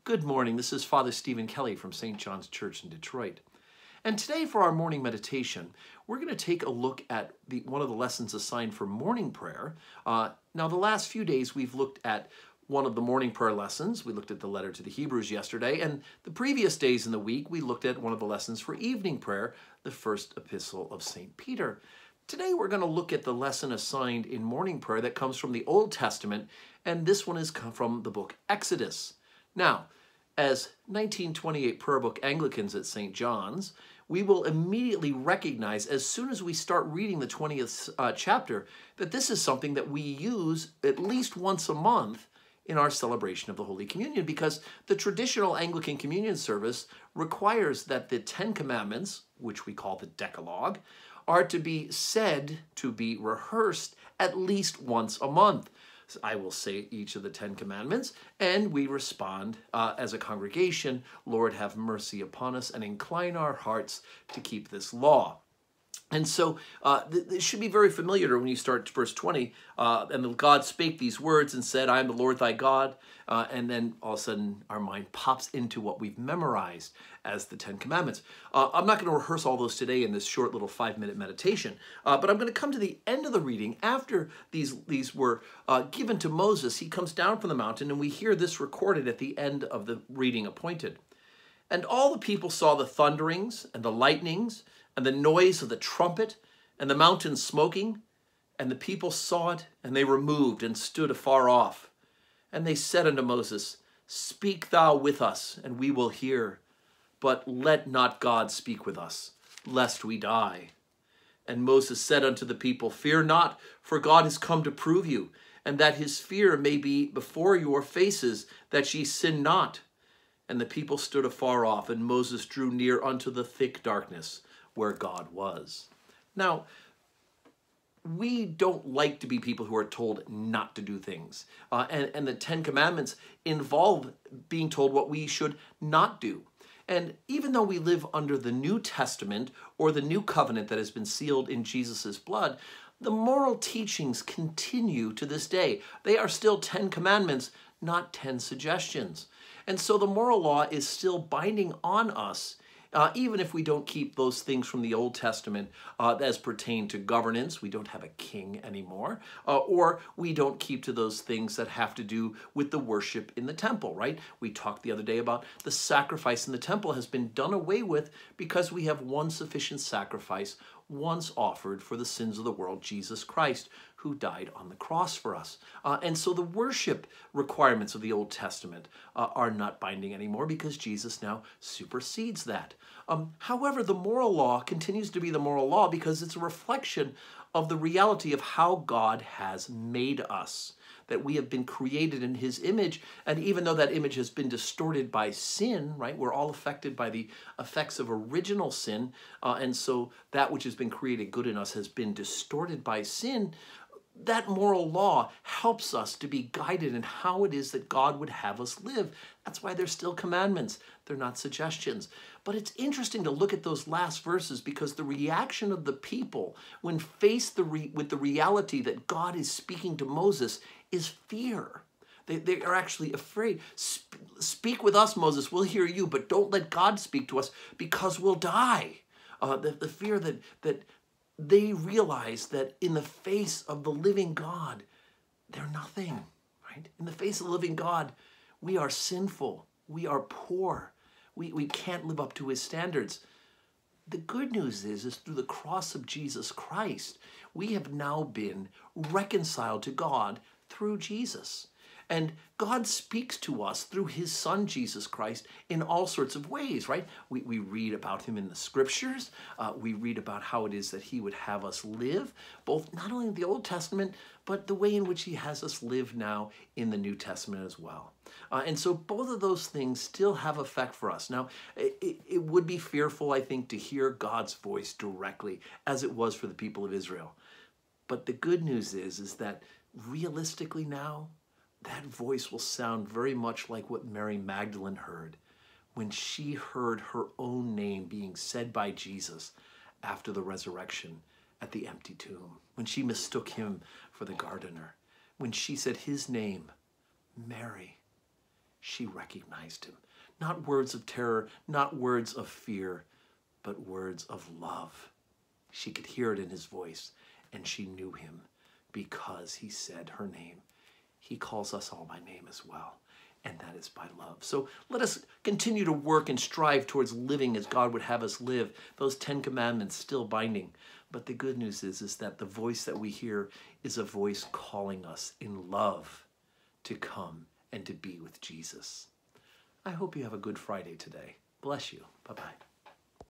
Good morning. This is Father Stephen Kelly from St. John's Church in Detroit. And today for our morning meditation, we're going to take a look at one of the lessons assigned for morning prayer. Now, the last few days we've looked at one of the morning prayer lessons. We looked at the letter to the Hebrews yesterday, and the previous days in the week we looked at one of the lessons for evening prayer, the first epistle of St. Peter. Today we're going to look at the lesson assigned in morning prayer that comes from the Old Testament, and this one is from the book Exodus. Now, as 1928 prayer book Anglicans at St. John's, we will immediately recognize as soon as we start reading the 20th chapter that this is something that we use at least once a month in our celebration of the Holy Communion, because the traditional Anglican communion service requires that the 10 Commandments, which we call the Decalogue, are to be said, to be rehearsed at least once a month. I will say each of the 10 Commandments, and we respond as a congregation, Lord, have mercy upon us and incline our hearts to keep this law. And so this should be very familiar when you start verse 20. And God spake these words and said, I am the Lord thy God. And then all of a sudden our mind pops into what we've memorized as the 10 Commandments. I'm not going to rehearse all those today in this short little 5-minute meditation. But I'm going to come to the end of the reading. After these were given to Moses, he comes down from the mountain, and we hear this recorded at the end of the reading appointed. And all the people saw the thunderings and the lightnings and the noise of the trumpet, and the mountain smoking, and the people saw it, and they were moved, and stood afar off. And they said unto Moses, Speak thou with us, and we will hear. But let not God speak with us, lest we die. And Moses said unto the people, Fear not, for God is come to prove you, and that his fear may be before your faces, that ye sin not. And the people stood afar off, and Moses drew near unto the thick darkness, where God was. Now, we don't like to be people who are told not to do things. And the 10 Commandments involve being told what we should not do. And even though we live under the New Testament or the New Covenant that has been sealed in Jesus' blood, the moral teachings continue to this day. They are still 10 Commandments, not 10 suggestions. And so the moral law is still binding on us, even if we don't keep those things from the Old Testament as pertain to governance. We don't have a king anymore. Or we don't keep to those things that have to do with the worship in the temple, right? We talked the other day about the sacrifice in the temple has been done away with because we have one sufficient sacrifice once offered for the sins of the world, Jesus Christ, who died on the cross for us. And so the worship requirements of the Old Testament are not binding anymore because Jesus now supersedes that. However, the moral law continues to be the moral law because it's a reflection of the reality of how God has made us, that we have been created in his image. And even though that image has been distorted by sin, right, we're all affected by the effects of original sin. And so that which has been created good in us has been distorted by sin. That moral law helps us to be guided in how it is that God would have us live. That's why they're still commandments. They're not suggestions. But it's interesting to look at those last verses because the reaction of the people when faced with the reality that God is speaking to Moses is fear. They are actually afraid. Speak with us, Moses. We'll hear you, but don't let God speak to us because we'll die. The fear that they realize that in the face of the living God, they're nothing, right? In the face of the living God, we are sinful. We are poor. We can't live up to his standards. The good news is through the cross of Jesus Christ, we have now been reconciled to God through Jesus. And God speaks to us through his son, Jesus Christ, in all sorts of ways, right? We read about him in the scriptures. We read about how it is that he would have us live, both not only in the Old Testament, but the way in which he has us live now in the New Testament as well. And so both of those things still have effect for us. Now, it would be fearful, I think, to hear God's voice directly, as it was for the people of Israel. But the good news is that realistically now, that voice will sound very much like what Mary Magdalene heard when she heard her own name being said by Jesus after the resurrection at the empty tomb, when she mistook him for the gardener, when she said his name, Mary. she recognized him. Not words of terror, not words of fear, but words of love. She could hear it in his voice, and she knew him because he said her name. He calls us all by name as well, and that is by love. So let us continue to work and strive towards living as God would have us live, those 10 commandments still binding. But the good news is that the voice that we hear is a voice calling us in love to come and to be with Jesus. I hope you have a good Friday today. Bless you. Bye-bye.